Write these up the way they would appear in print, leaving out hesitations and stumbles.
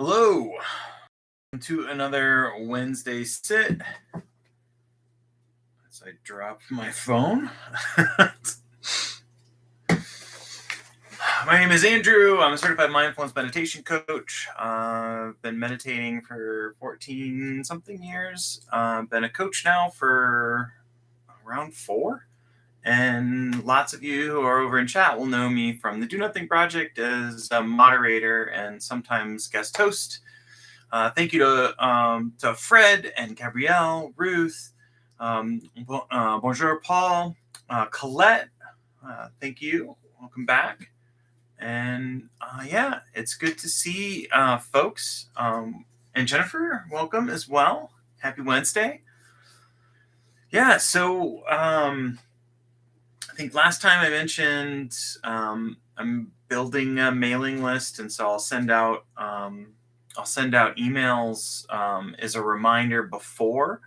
Hello, to another Wednesday sit. As I drop my phone. My name is Andrew. I'm a certified mindfulness meditation coach. I've been meditating for 14 something years. Been a coach now for around 4. And lots of you who are over in chat will know me from the Do Nothing Project as a moderator and sometimes guest host. Thank you to Fred and Gabrielle, Ruth, bonjour, Paul, Colette. Thank you. Welcome back. And yeah, it's good to see folks. And Jennifer, welcome as well. Happy Wednesday. Yeah, so I think last time I mentioned I'm building a mailing list, and so I'll send out emails as a reminder before.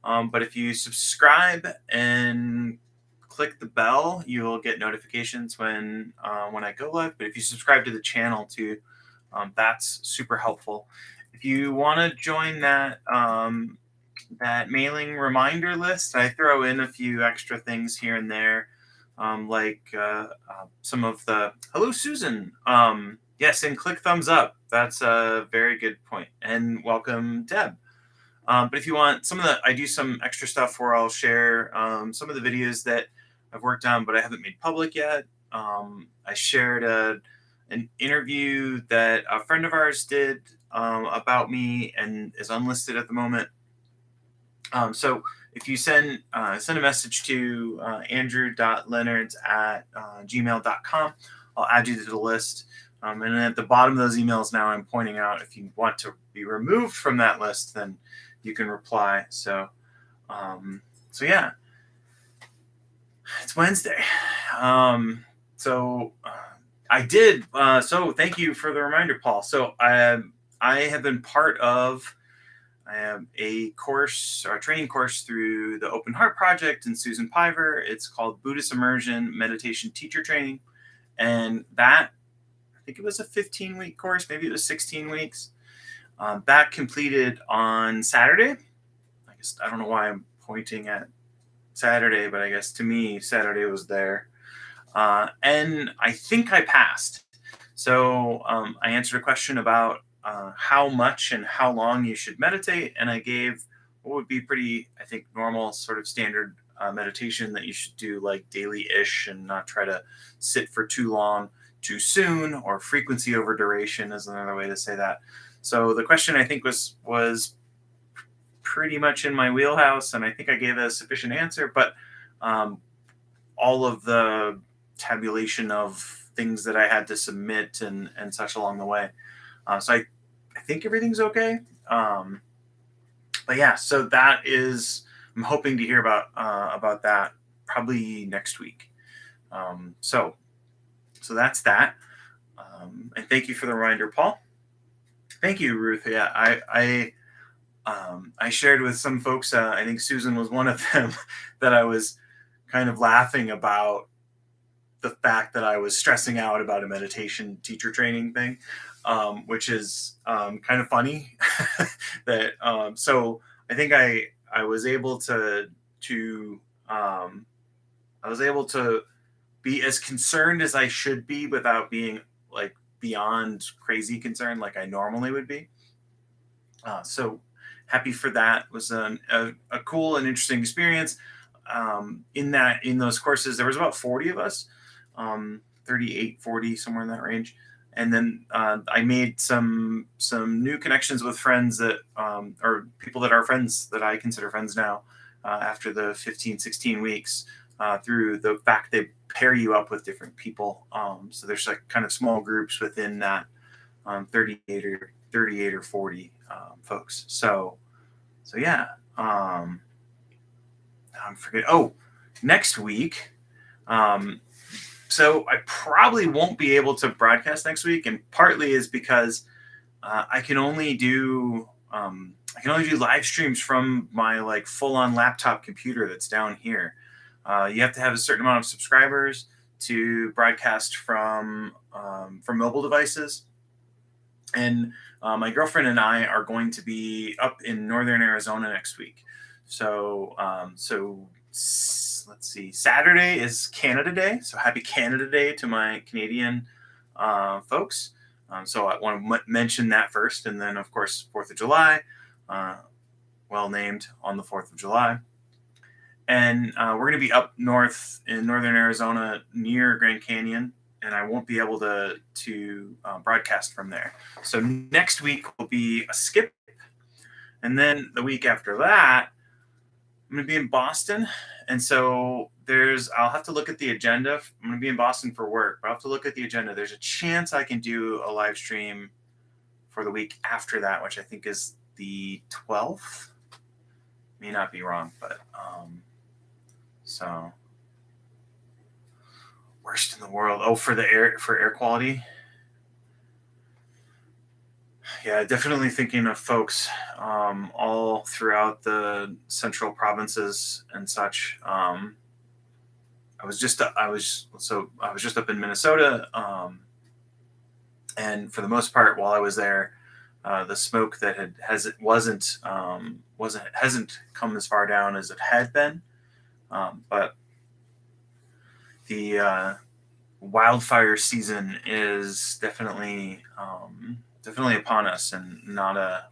But if you subscribe and click the bell, you'll get notifications when I go live. But if you subscribe to the channel too, that's super helpful. If you want to join that mailing reminder list, I throw in a few extra things here and there, like some of the hello Susan. Yes, and click thumbs up. That's a very good point. And welcome, Deb. But if you want I do some extra stuff where I'll share some of the videos that I've worked on, but I haven't made public yet. I shared an interview that a friend of ours did about me and is unlisted at the moment. So if you send a message to andrew.leonards@gmail.com, I'll add you to the list. And then at the bottom of those emails now, I'm pointing out if you want to be removed from that list, then you can reply. So yeah, it's Wednesday. I did. So thank you for the reminder, Paul. So I have been part of a course or a training course through the Open Heart Project and Susan Piver. It's called Buddhist Immersion Meditation Teacher Training. And that, I think it was a 15-week course, maybe it was 16 weeks. That completed on Saturday. I guess I don't know why I'm pointing at Saturday, but I guess to me, Saturday was there. And I think I passed. So I answered a question about how much and how long you should meditate, and I gave what would be pretty, I think, normal sort of standard meditation that you should do like daily-ish and not try to sit for too long too soon, or frequency over duration is another way to say that. So the question, I think, was pretty much in my wheelhouse, and I think I gave a sufficient answer, but all of the tabulation of things that I had to submit and such along the way. So I think everything's okay. But yeah, so that is, I'm hoping to hear about that probably next week. So that's that. And thank you for the reminder, Paul. Thank you, Ruth. Yeah, I shared with some folks, I think Susan was one of them, that I was kind of laughing about the fact that I was stressing out about a meditation teacher training thing, which is kind of funny. That so I think I was able to be as concerned as I should be without being like beyond crazy concerned like I normally would be. So happy for that. It was a cool and interesting experience. In those courses, there was about 40 of us, 38, 40, somewhere in that range. And then I made some new connections with friends that, or people that are friends that I consider friends now, after the 15, 16 weeks, through the fact they pair you up with different people. So there's like kind of small groups within that 38 or 40 folks. So yeah. I'm forgetting. Oh, next week. So I probably won't be able to broadcast next week, and partly is because I can only do live streams from my like full-on laptop computer that's down here. You have to have a certain amount of subscribers to broadcast from mobile devices, And my girlfriend and I are going to be up in northern Arizona next week. Let's see. Saturday is Canada Day, so happy Canada Day to my Canadian folks. So I want to mention that first, and then of course 4th of July, uh, well named on the 4th of July. And we're going to be up north in northern Arizona near Grand Canyon, and I won't be able to broadcast from there. So next week will be a skip, and then the week after that, I'm going to be in Boston, and so I'll have to look at the agenda. I'm going to be in Boston for work, but I'll have to look at the agenda. There's a chance I can do a live stream for the week after that, which I think is the 12th. May not be wrong, but so worst in the world. Oh, for air quality. Yeah, definitely thinking of folks all throughout the central provinces and such. I was just up in Minnesota, and for the most part, while I was there, the smoke that hasn't come as far down as it had been, but the wildfire season is definitely upon us, and not a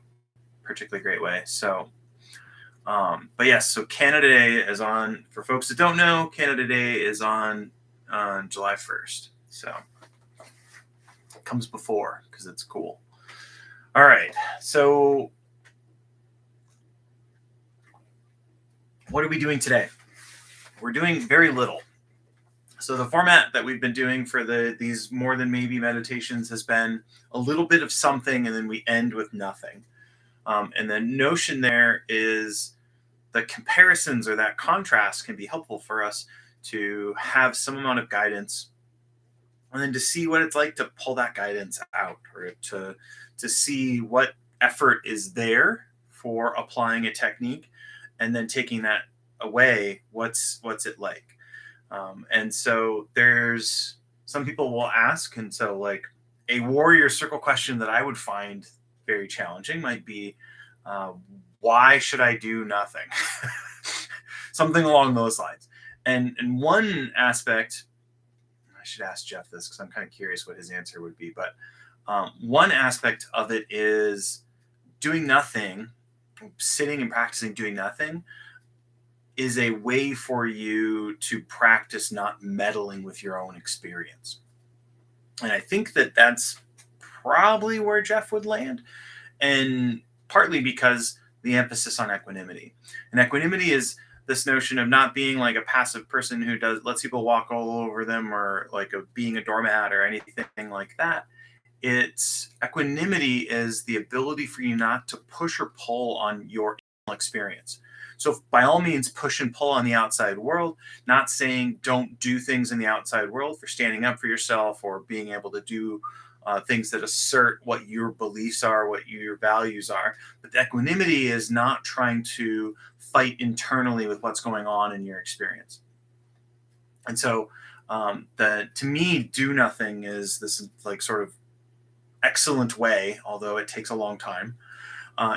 particularly great way. So, but yes, so Canada Day is on. For folks that don't know, Canada Day is on July 1st. So it comes before because it's cool. All right, so what are we doing today? We're doing very little. So the format that we've been doing for these more than maybe meditations has been a little bit of something, and then we end with nothing. And the notion there is the comparisons or that contrast can be helpful for us to have some amount of guidance, and then to see what it's like to pull that guidance out, or to see what effort is there for applying a technique, and then taking that away, what's it like. And so there's some people will ask, and so like a warrior circle question that I would find very challenging might be, why should I do nothing? Something along those lines. And one aspect, I should ask Jeff this because I'm kind of curious what his answer would be, but one aspect of it is doing nothing, sitting and practicing doing nothing is a way for you to practice not meddling with your own experience. And I think that that's probably where Jeff would land, and partly because the emphasis on equanimity. And equanimity is this notion of not being like a passive person who lets people walk all over them, or like being a doormat or anything like that. It's equanimity is the ability for you not to push or pull on your experience. So by all means, push and pull on the outside world, not saying don't do things in the outside world, for standing up for yourself or being able to do things that assert what your beliefs are, what your values are. But equanimity is not trying to fight internally with what's going on in your experience. And so to me, do nothing is this like sort of excellent way, although it takes a long time.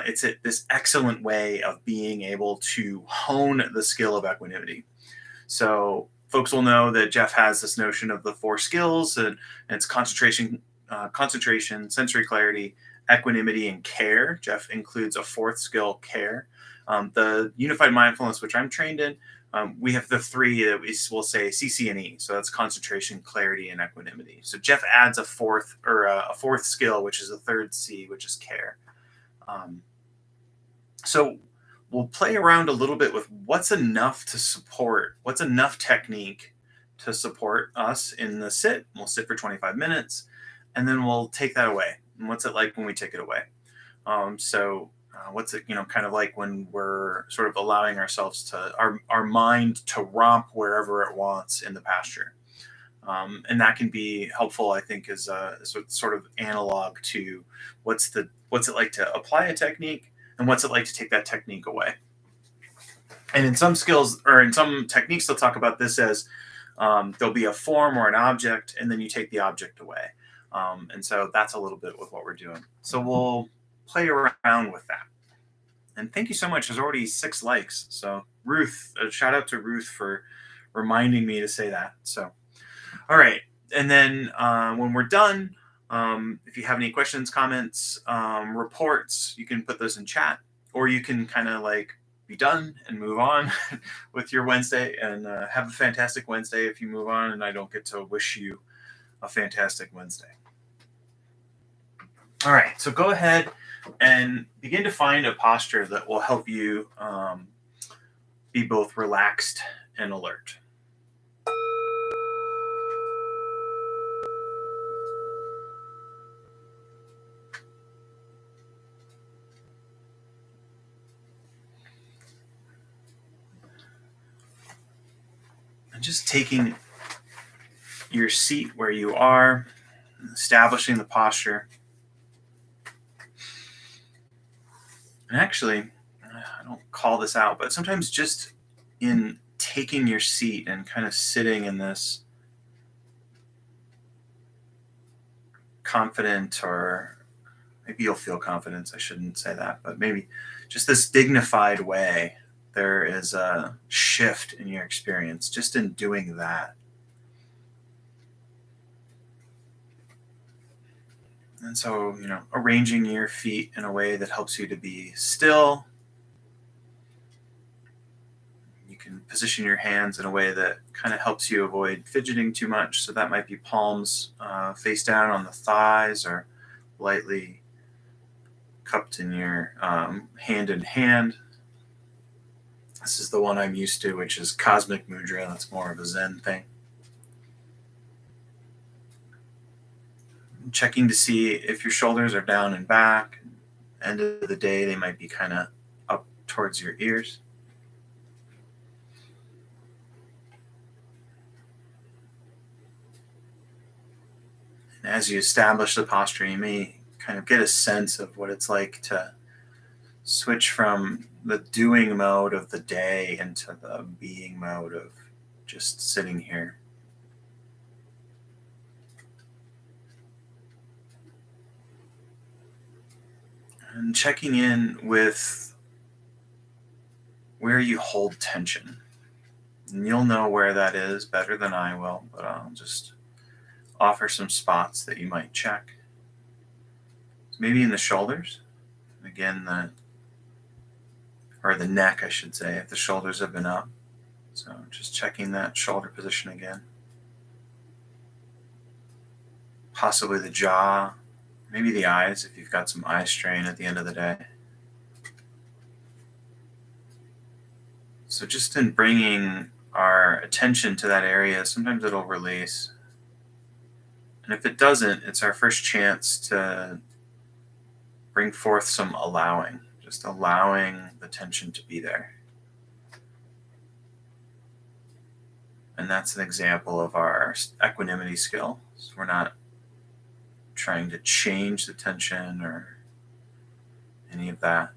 It's this excellent way of being able to hone the skill of equanimity. So folks will know that Jeff has this notion of the 4 skills, and it's concentration, sensory clarity, equanimity, and care. Jeff includes a 4th skill, care. The unified mindfulness, which I'm trained in, we have the 3 that we'll say CC&E. So that's concentration, clarity, and equanimity. So Jeff adds a 4th skill, which is a 3rd C, which is care. So we'll play around a little bit with what's enough technique to support us in the sit. We'll sit for 25 minutes, and then we'll take that away. And what's it like when we take it away? What's it, kind of like when we're sort of allowing ourselves to, our mind to romp wherever it wants in the pasture. And that can be helpful, I think, as a sort of analog to what's it like to apply a technique, and what's it like to take that technique away. And in some skills, or in some techniques, they'll talk about this as there'll be a form or an object, and then you take the object away. And so that's a little bit with what we're doing. So we'll play around with that. And thank you so much. There's already 6 likes. So Ruth, a shout out to Ruth for reminding me to say that. So, all right. And then when we're done, if you have any questions, comments, reports, you can put those in chat, or you can kind of like be done and move on with your Wednesday, and have a fantastic Wednesday if you move on and I don't get to wish you a fantastic Wednesday. All right, so go ahead and begin to find a posture that will help you be both relaxed and alert. And just taking your seat where you are, establishing the posture. And actually, I don't call this out, but sometimes just in taking your seat and kind of sitting in this confident, or maybe you'll feel confidence, I shouldn't say that, but maybe just this dignified way, there is a shift in your experience just in doing that. And so, arranging your feet in a way that helps you to be still. You can position your hands in a way that kind of helps you avoid fidgeting too much. So that might be palms face down on the thighs, or lightly cupped in your hand in hand. This is the one I'm used to, which is Cosmic Mudra. That's more of a Zen thing. Checking to see if your shoulders are down and back. End of the day, they might be kind of up towards your ears. And as you establish the posture, you may kind of get a sense of what it's like to switch from the doing mode of the day into the being mode of just sitting here. And checking in with where you hold tension. And you'll know where that is better than I will, but I'll just offer some spots that you might check. So maybe in the shoulders. Again, the neck, I should say, if the shoulders have been up. So just checking that shoulder position again. Possibly the jaw, maybe the eyes if you've got some eye strain at the end of the day. So just in bringing our attention to that area, sometimes it'll release. And if it doesn't, it's our first chance to bring forth some allowing, just allowing the tension to be there. And that's an example of our equanimity skill. So we're not trying to change the tension or any of that.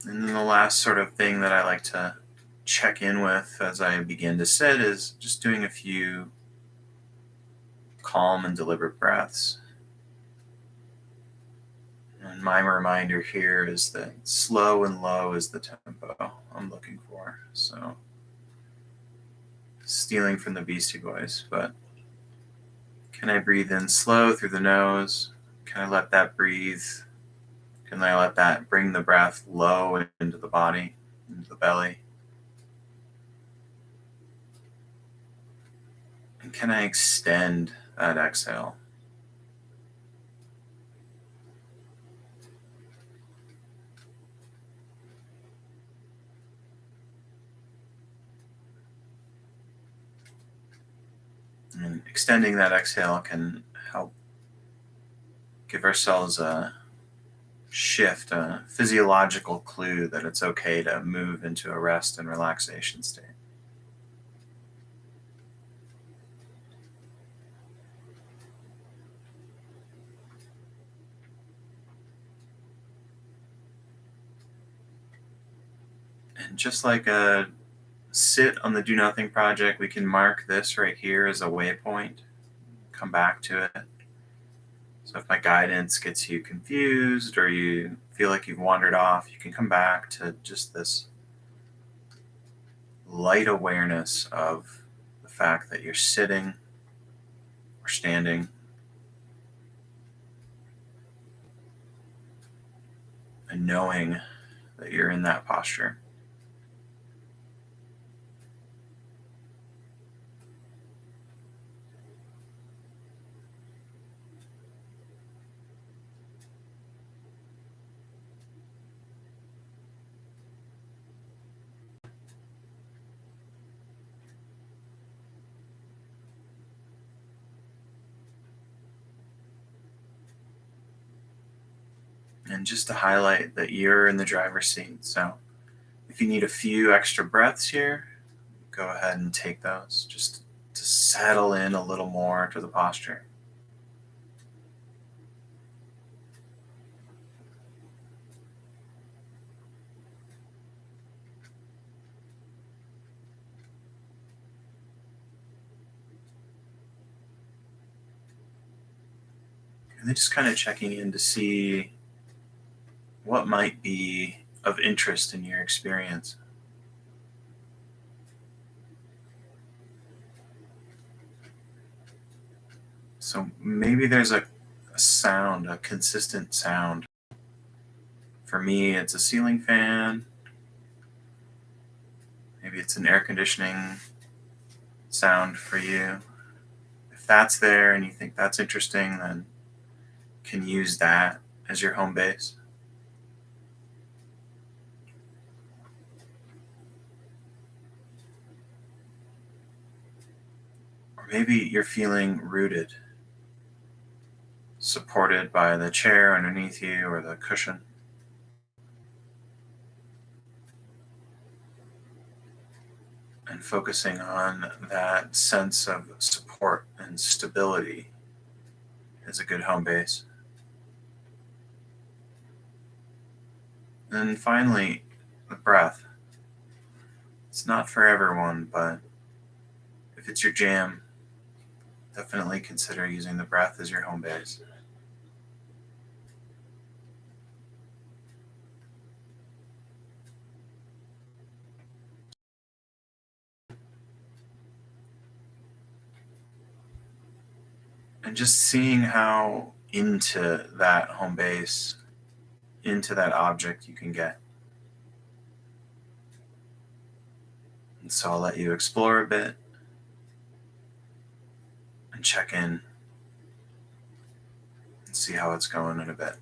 And then the last sort of thing that I like to check in with as I begin to sit is just doing a few calm and deliberate breaths. And my reminder here is that slow and low is the tempo I'm looking for. So, stealing from the Beastie Boys, but can I breathe in slow through the nose? Can I let that breathe? Can I let that bring the breath low into the body, into the belly? And can I extend that exhale? And extending that exhale can help give ourselves a shift, a physiological clue that it's okay to move into a rest and relaxation state. And just like a sit on the do nothing project, we can mark this right here as a waypoint, come back to it. So if my guidance gets you confused or you feel like you've wandered off, you can come back to just this light awareness of the fact that you're sitting or standing, and knowing that you're in that posture. And just to highlight that you're in the driver's seat. So if you need a few extra breaths here, go ahead and take those just to settle in a little more to the posture. And then just kind of checking in to see what might be of interest in your experience. So maybe there's a sound, a consistent sound. For me, it's a ceiling fan. Maybe it's an air conditioning sound for you. If that's there and you think that's interesting, then you can use that as your home base. Or maybe you're feeling rooted, supported by the chair underneath you or the cushion. And focusing on that sense of support and stability is a good home base. And finally, the breath. It's not for everyone, but if it's your jam, definitely consider using the breath as your home base. And just seeing how into that home base, into that object you can get. And so I'll let you explore a bit and check in and see how it's going in a bit.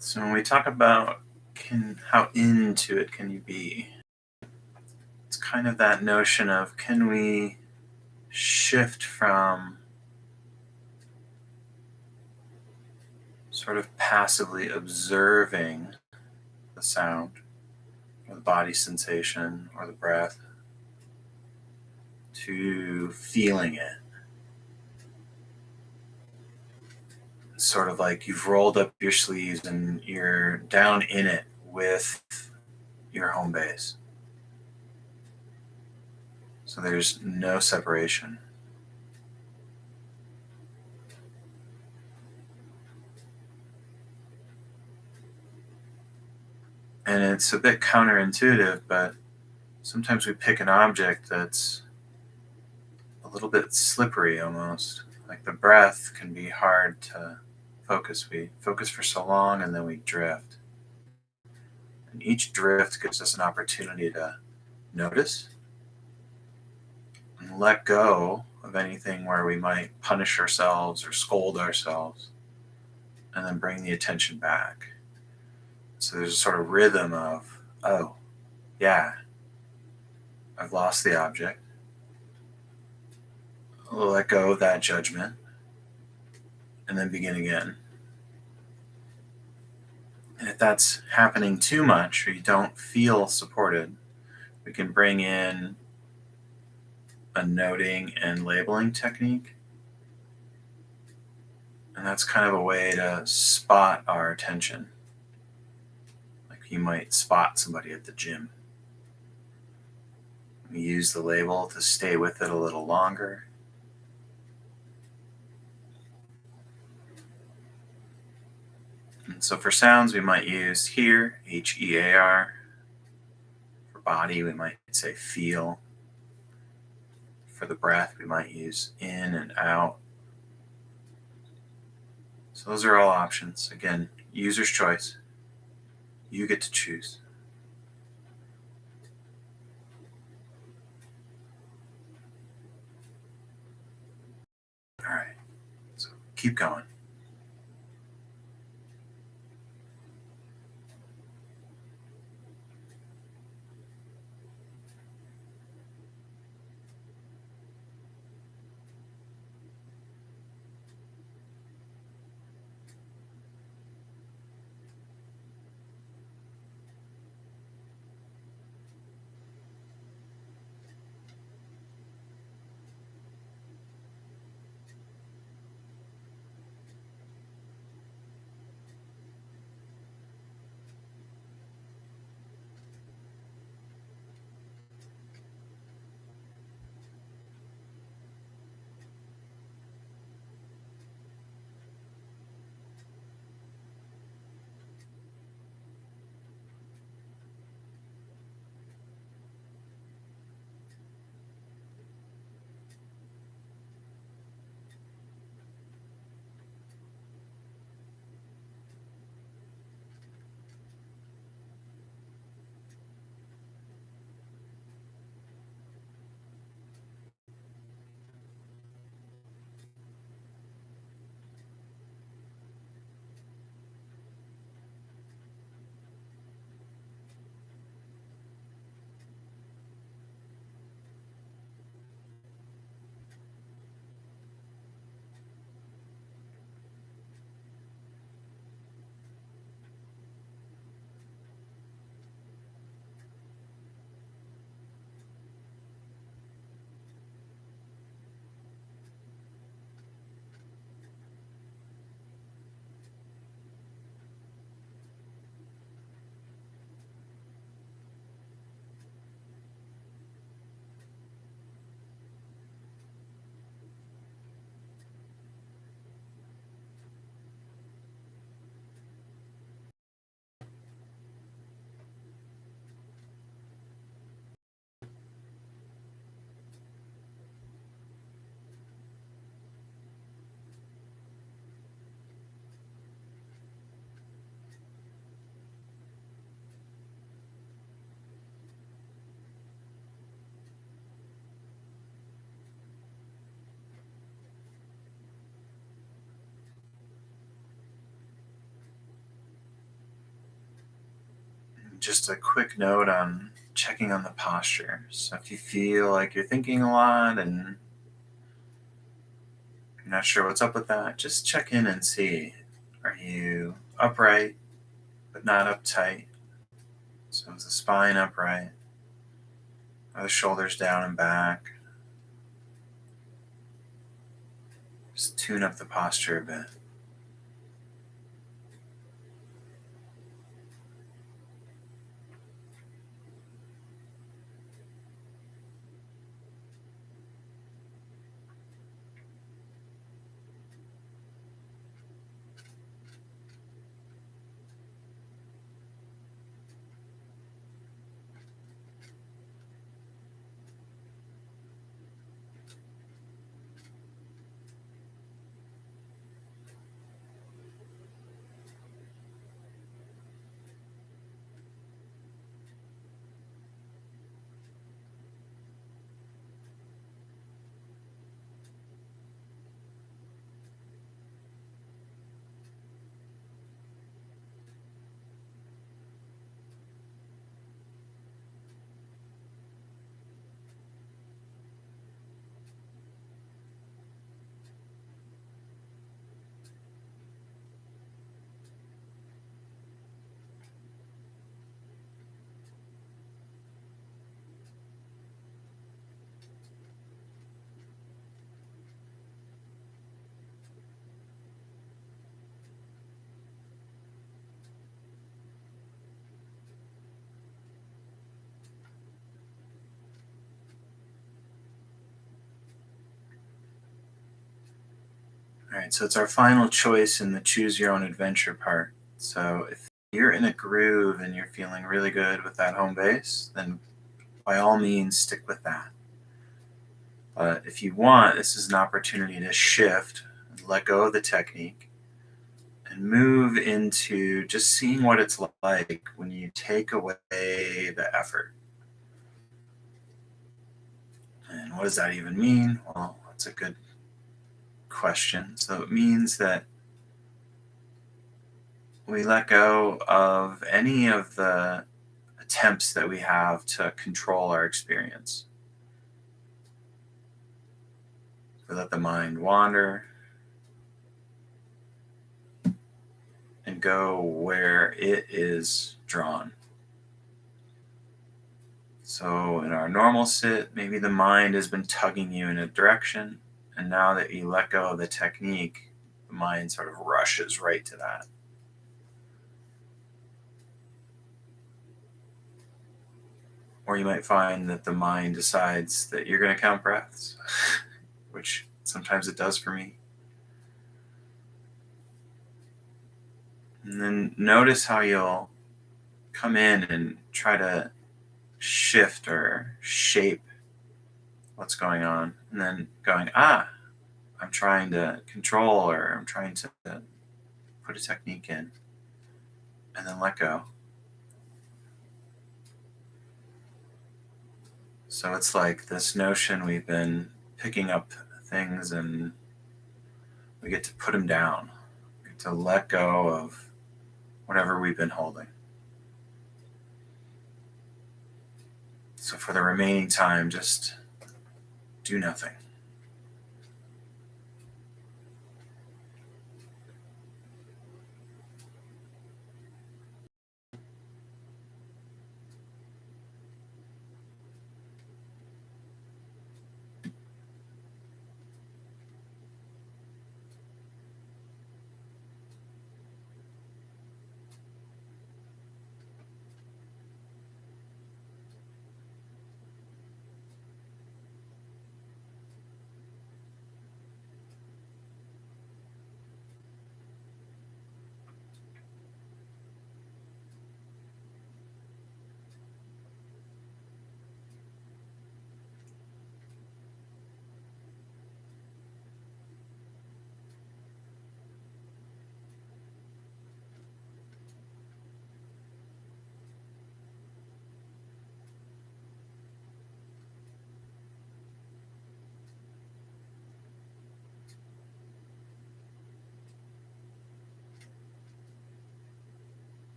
So when we talk about how into it can you be, it's kind of that notion of can we shift from sort of passively observing the sound or the body sensation or the breath to feeling it. Sort of like you've rolled up your sleeves and you're down in it with your home base. So there's no separation. And it's a bit counterintuitive, but sometimes we pick an object that's a little bit slippery almost. Like the breath can be hard to focus. We focus for so long and then we drift. And each drift gives us an opportunity to notice and let go of anything where we might punish ourselves or scold ourselves, and then bring the attention back. So there's a sort of rhythm of, oh, yeah, I've lost the object. I'll let go of that judgment and then begin again. And if that's happening too much or you don't feel supported, we can bring in a noting and labeling technique. And that's kind of a way to spot our attention. Like you might spot somebody at the gym. We use the label to stay with it a little longer. And so for sounds, we might use hear, Hear. For body, we might say feel. For the breath, we might use in and out. So those are all options. Again, user's choice. You get to choose. All right, so keep going. Just a quick note on checking on the posture. So if you feel like you're thinking a lot and you're not sure what's up with that, just check in and see. Are you upright but not uptight? So is the spine upright? Are the shoulders down and back? Just tune up the posture a bit. All right, so it's our final choice in the choose your own adventure part. So if you're in a groove and you're feeling really good with that home base, then by all means stick with that. But if you want, this is an opportunity to shift and let go of the technique and move into just seeing what it's like when you take away the effort. And what does that even mean? Well, that's a good question. So it means that we let go of any of the attempts that we have to control our experience. We let the mind wander and go where it is drawn. So in our normal sit, maybe the mind has been tugging you in a direction, and now that you let go of the technique, the mind sort of rushes right to that. Or you might find that the mind decides that you're going to count breaths, which sometimes it does for me. And then notice how you'll come in and try to shift or shape what's going on. And then going, I'm trying to control or I'm trying to put a technique in. And then let go. So it's like this notion we've been picking up things and we get to put them down. We get to let go of whatever we've been holding. So for the remaining time, just do nothing.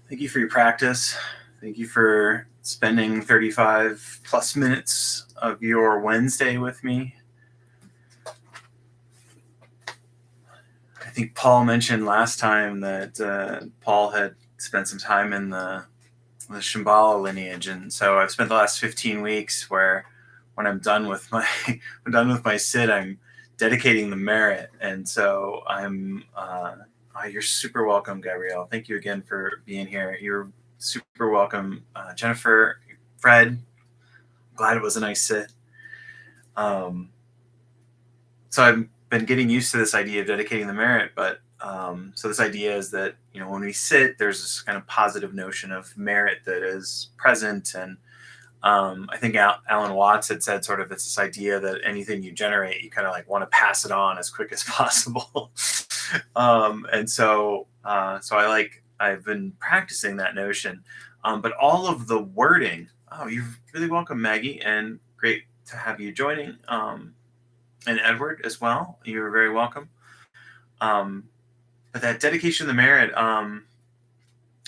Thank you for your practice. Thank you for spending 35 plus minutes of your Wednesday with me. I think Paul mentioned last time that Paul had spent some time in the Shambhala lineage, and so I've spent the last 15 weeks where when I'm done with my sit, I'm dedicating the merit, and so I'm. You're super welcome, Gabrielle. Thank you again for being here. You're super welcome, Jennifer, Fred. Glad it was a nice sit. So I've been getting used to this idea of dedicating the merit, but so this idea is that when we sit, there's this kind of positive notion of merit that is present, and I think Alan Watts had said sort of it's this idea that anything you generate, you kind of like want to pass it on as quick as possible, and so I've been practicing that notion, but all of the wording. Oh, you're really welcome, Maggie, and great to have you joining. And Edward as well. You're very welcome. But that dedication to the merit, I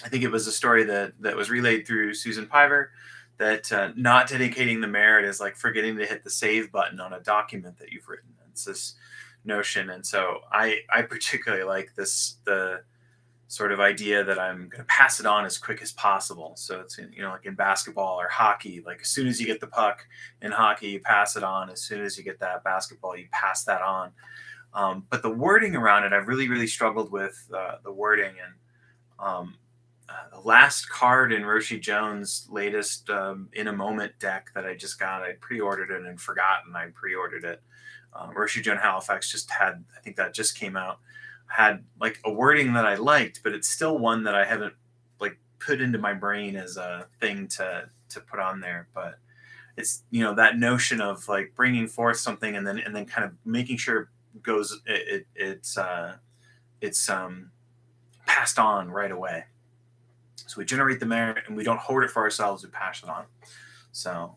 think it was a story that was relayed through Susan Piver, that not dedicating the merit is like forgetting to hit the save button on a document that you've written. It's this notion. And so I particularly like the sort of idea that I'm going to pass it on as quick as possible. So it's like in basketball or hockey, like as soon as you get the puck in hockey, you pass it on. As soon as you get that basketball, you pass that on. But the wording around it, I've really struggled with the wording. And the last card in Roshi Jones' latest In a Moment deck that I just got, I pre-ordered it and forgotten I pre-ordered it. Roshi Joan Halifax just had, I think that just came out, had like a wording that I liked, but it's still one that I haven't like put into my brain as a thing to put on there. But it's that notion of like bringing forth something and then kind of making sure it goes it's passed on right away. So we generate the merit and we don't hoard it for ourselves, we pass it on. So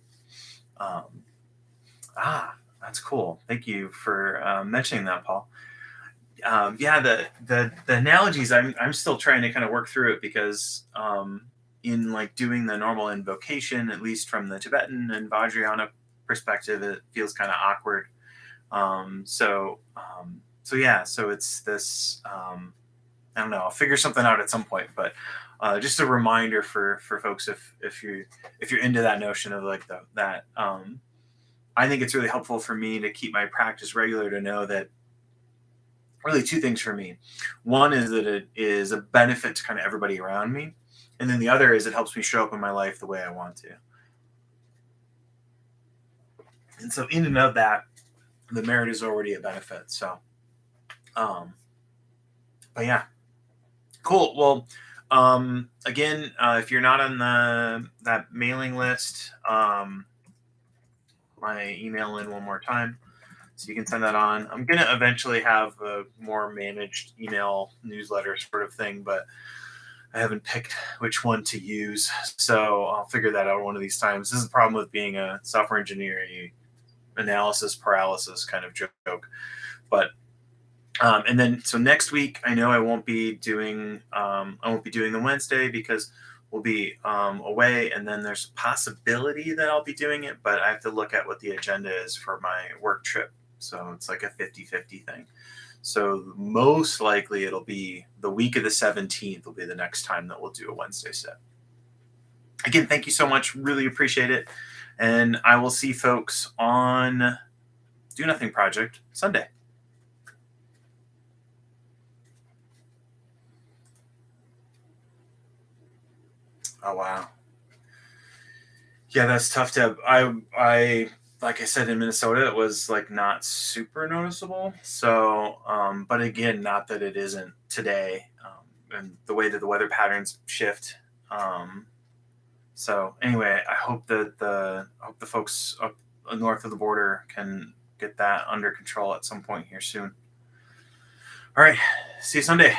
that's cool. Thank you for mentioning that, Paul. The analogies, I'm still trying to kind of work through it because in like doing the normal invocation, at least from the Tibetan and Vajrayana perspective, it feels kind of awkward. So it's this. I don't know. I'll figure something out at some point, but just a reminder for folks if you're into that notion of like that. I think it's really helpful for me to keep my practice regular, to know that really two things for me. One is that it is a benefit to kind of everybody around me. And then the other is it helps me show up in my life the way I want to. And so in and of that, the merit is already a benefit. So, but yeah, cool. Well, again, if you're not on that mailing list, my email in one more time. So you can send that on. I'm going to eventually have a more managed email newsletter sort of thing, but I haven't picked which one to use. So I'll figure that out one of these times. This is the problem with being a software engineer, analysis paralysis kind of joke. But and then so next week, I know I won't be doing the Wednesday because we'll be away, and then there's a possibility that I'll be doing it, but I have to look at what the agenda is for my work trip. So it's like a 50-50 thing. So most likely it'll be the week of the 17th will be the next time that we'll do a Wednesday set. Again, thank you so much. Really appreciate it. And I will see folks on Do Nothing Project Sunday. Oh, wow. Yeah, that's tough to. I like I said, in Minnesota, it was like not super noticeable. So, but again, not that it isn't today, and the way that the weather patterns shift. So anyway, I hope that the folks up north of the border can get that under control at some point here soon. All right, see you Sunday.